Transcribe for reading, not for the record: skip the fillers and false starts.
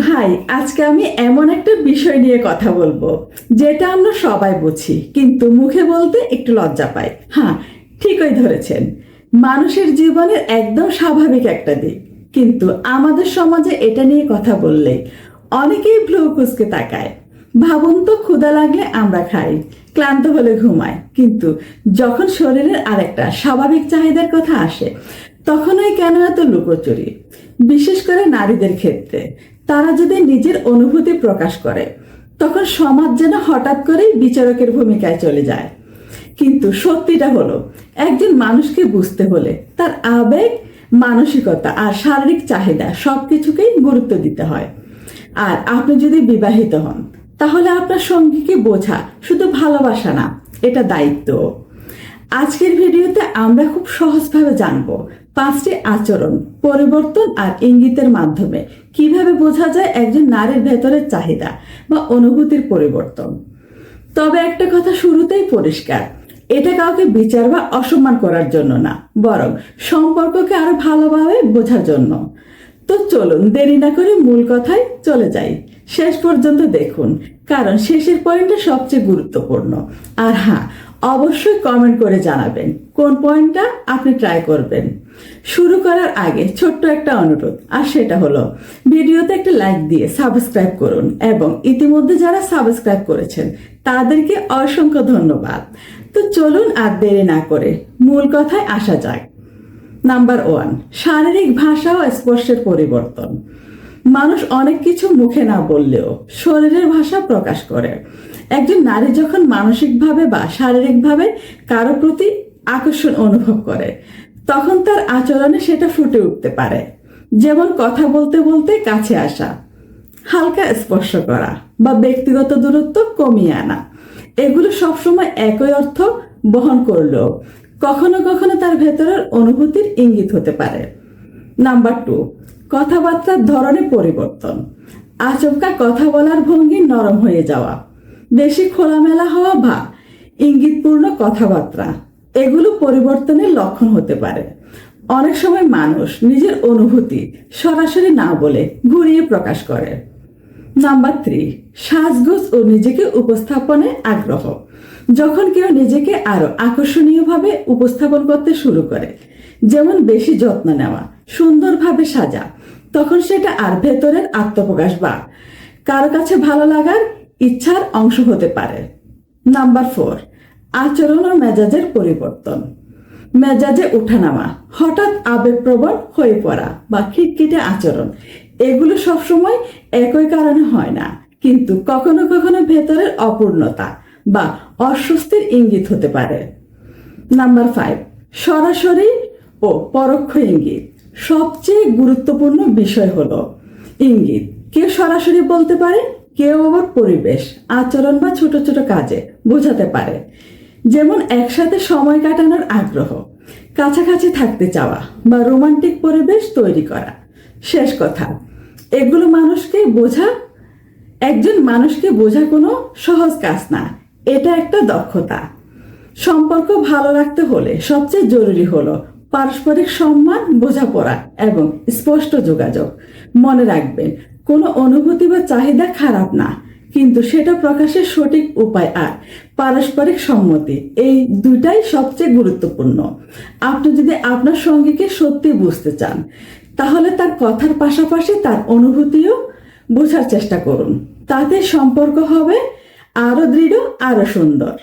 ভাই, আজকে আমি এমন একটা বিষয় নিয়ে কথা বলবো যেটা আমরা সবাই বুঝি, কিন্তু মুখে বলতে একটু লজ্জা পাই। হ্যাঁ, ঠিকই ধরেছেন। মানুষের জীবনের একদম স্বাভাবিক একটা দিক, কিন্তু আমাদের সমাজে এটা নিয়ে কথা বললে অনেকেই ভ্রু কুঁচকে তাকায়। ভাবুন তো, ক্ষুধা লাগলে আমরা খাই, ক্লান্ত হলে ঘুমাই, কিন্তু যখন শরীরের আরেকটা স্বাভাবিক চাহিদার কথা আসে তখনই কেন এত লুকোচুরি? বিশেষ করে নারীদের ক্ষেত্রে তারা যদি নিজের অনুভূতি প্রকাশ করে তখন সমাজ যেন হঠাৎ করেই বিচারকের ভূমিকায় চলে যায়। কিন্তু সত্যিটা হলো, একজন মানুষকে বুঝতে হলে তার আবেগ, মানসিকতা আর শারীরিক চাহিদা সবকিছুকেই গুরুত্ব দিতে হয়। আর আপনি যদি বিবাহিত হন, তাহলে আপনার সঙ্গীকে বোঝা শুধু ভালোবাসা না, এটা দায়িত্ব। আজকের ভিডিওতে আমরা খুব সহজভাবে জানবো 5টি আচরণ, পরিবর্তন আর ইঙ্গিতের মাধ্যমে কিভাবে বোঝা যায় একজন নারীর ভেতরের চাহিদা বা অনুভূতির পরিবর্তন। তবে একটা কথা শুরুতেই পরিষ্কার, এটা কাউকে বিচার বা অসম্মান করার জন্য না, বরং সম্পর্ককে আরো ভালোভাবে বোঝার জন্য। তো চলুন দেরি না করে মূল কথায় চলে যাই। শেষ পর্যন্ত দেখুন, কারণ শেষের পয়েন্টটা সবচেয়ে গুরুত্বপূর্ণ। আর হ্যাঁ, অবশ্যই কমেন্ট করে জানাবেন কোন পয়েন্টটা আপনি ট্রাই করবেন। শুরু করার আগে ছোট্ট একটা অনুরোধ, আর সেটা হলো ভিডিওতে একটা লাইক দিয়ে সাবস্ক্রাইব করুন, এবং ইতিমধ্যে যারা সাবস্ক্রাইব করেছেন তাদেরকে অসংখ্য ধন্যবাদ। তো চলুন আর দেরি না করে মূল কথায় আসা যাক। নাম্বার 1, শারীরিক ভাষা ও স্পর্শের পরিবর্তন। মানুষ অনেক কিছু মুখে না বললেও শরীরের ভাষা প্রকাশ করে। একজন নারী যখন মানসিকভাবে বা শারীরিকভাবে কারো প্রতি আকর্ষণ অনুভব করে, তখন তার আচরণে সেটা ফুটে উঠতে পারে। যেমন কথা বলতে বলতে কাছে আসা, হালকা স্পর্শ করা বা ব্যক্তিগত দূরত্ব কমিয়ে আনা। এগুলো সবসময় একই অর্থ বহন করলেও কখনো কখনো তার ভেতরের অনুভূতির ইঙ্গিত হতে পারে। নাম্বার 2, কথাবার্তার ধরনে পরিবর্তন। আচমকা কথা বলার ভঙ্গি নরম হয়ে যাওয়া, বেশি খোলামেলা হওয়া বা ইঙ্গিতপূর্ণ কথাবার্তা, এগুলো পরিবর্তনের লক্ষণ হতে পারে। অনেক সময় মানুষ নিজের অনুভূতি সরাসরি না বলে ঘুরিয়ে প্রকাশ করে। নাম্বার 3, সাজগোজ ও নিজেকে উপস্থাপনে আগ্রহ। যখন কেউ নিজেকে আরো আকর্ষণীয়ভাবে উপস্থাপন করতে শুরু করে, যেমন বেশি যত্ন নেওয়া, সুন্দরভাবে সাজা, তখন সেটা আর ভেতরের আত্মপ্রকাশ বা কারো কাছে ভালো লাগার ইচ্ছার অংশ হতে পারে। নাম্বার 4, আচরণ ও মেজাজের পরিবর্তন। মেজাজে ওঠানামা, হঠাৎ আবেগপ্রবণ হয়ে পড়া বা খিটখিটে আচরণ, এগুলো সবসময় একই কারণে হয় না, কিন্তু কখনো কখনো ভেতরের অপূর্ণতা বা অস্বস্তির ইঙ্গিত হতে পারে। নাম্বার 5, সরাসরি ও পরোক্ষ ইঙ্গিত। সবচেয়ে গুরুত্বপূর্ণ বিষয় হলো ইঙ্গিত। কেউ সরাসরি বলতে পারে, কেউ আবার পরিবেশ, আচরণ বা ছোট ছোট কাজে বোঝাতে পারে। যেমন একসাথে সময় কাটানোর আগ্রহ, কাছাকাছি থাকতে চাওয়া বা রোমান্টিক পরিবেশ তৈরি করা। শেষ কথা, এগুলো একজন মানুষকে বোঝা কোনো সহজ কাজ না, এটা একটা দক্ষতা। সম্পর্ক ভালো রাখতে হলে সবচেয়ে জরুরি হলো পারস্পরিক সম্মান, বোঝাপড়া এবং স্পষ্ট যোগাযোগ। মনে রাখবেন, কোনো অনুভূতি বা চাহিদা খারাপ না, কিন্তু সেটা প্রকাশের সঠিক উপায় আর পারস্পরিক সম্মতি, এই দুটাই সবচেয়ে গুরুত্বপূর্ণ। আপনি যদি আপনার সঙ্গীকে সত্যি বুঝতে চান, তাহলে তার কথার পাশাপাশি তার অনুভূতিও বোঝার চেষ্টা করুন। তাতে সম্পর্ক হবে আরো দৃঢ়, আরো সুন্দর।